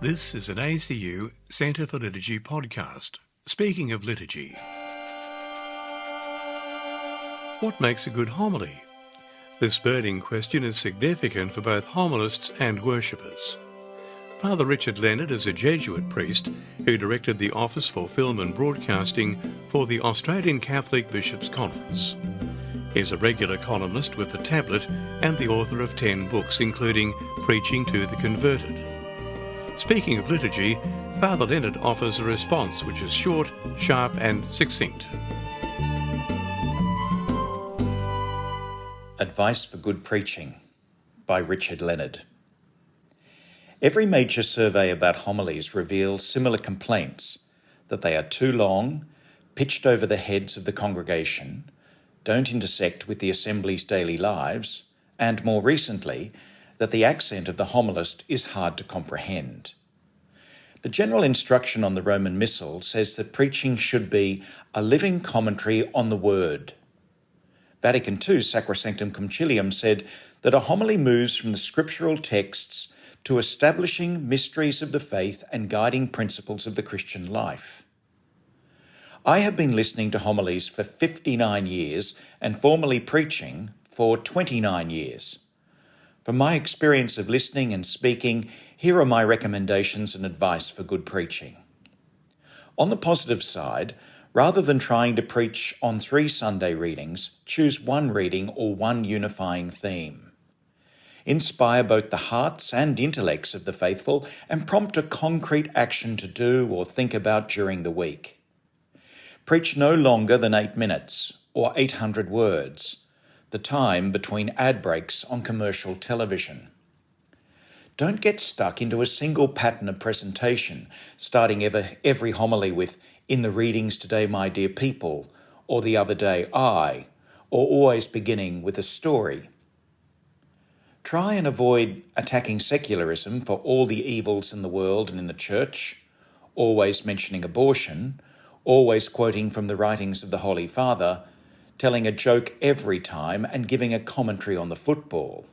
This is an ACU Centre for Liturgy podcast. Speaking of liturgy, what makes a good homily? This burning question is significant for both homilists and worshippers. Father Richard Leonard is a Jesuit priest who directed the Office for Film and Broadcasting for the Australian Catholic Bishops' Conference. He's a regular columnist with The Tablet and the author of 10 books, including Preaching to the Converted. Speaking of liturgy, Father Leonard offers a response which is short, sharp and succinct. Advice for Good Preaching by Richard Leonard. Every major survey about homilies reveals similar complaints, that they are too long, pitched over the heads of the congregation, don't intersect with the assembly's daily lives, and more recently, that the accent of the homilist is hard to comprehend. The general instruction on the Roman Missal says that preaching should be a living commentary on the Word. Vatican II Sacrosanctum Concilium said that a homily moves from the scriptural texts to establishing mysteries of the faith and guiding principles of the Christian life. I have been listening to homilies for 59 years and formally preaching for 29 years. From my experience of listening and speaking, here are my recommendations and advice for good preaching. On the positive side, rather than trying to preach on 3 Sunday readings, choose one reading or one unifying theme. Inspire both the hearts and intellects of the faithful and prompt a concrete action to do or think about during the week. Preach no longer than 8 minutes or 800 words, the time between ad breaks on commercial television. Don't get stuck into a single pattern of presentation, starting every homily with, "In the readings today, my dear people," or "the other day, I," or always beginning with a story. Try and avoid attacking secularism for all the evils in the world and in the church, always mentioning abortion, always quoting from the writings of the Holy Father, telling a joke every time and giving a commentary on the football.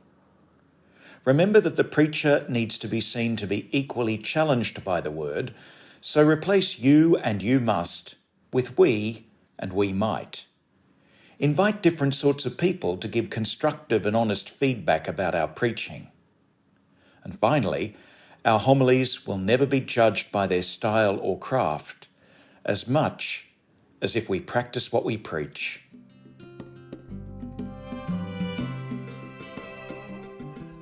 Remember that the preacher needs to be seen to be equally challenged by the word, so replace "you" and "you must" with "we" and "we might." Invite different sorts of people to give constructive and honest feedback about our preaching. And finally, our homilies will never be judged by their style or craft, as much as if we practice what we preach.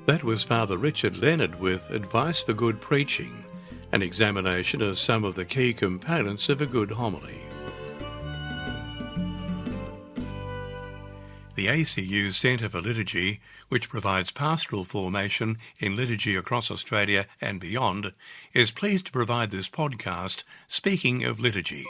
That was Father Richard Leonard with Advice for Good Preaching, an examination of some of the key components of a good homily. The ACU Centre for Liturgy, which provides pastoral formation in liturgy across Australia and beyond, is pleased to provide this podcast, Speaking of Liturgy.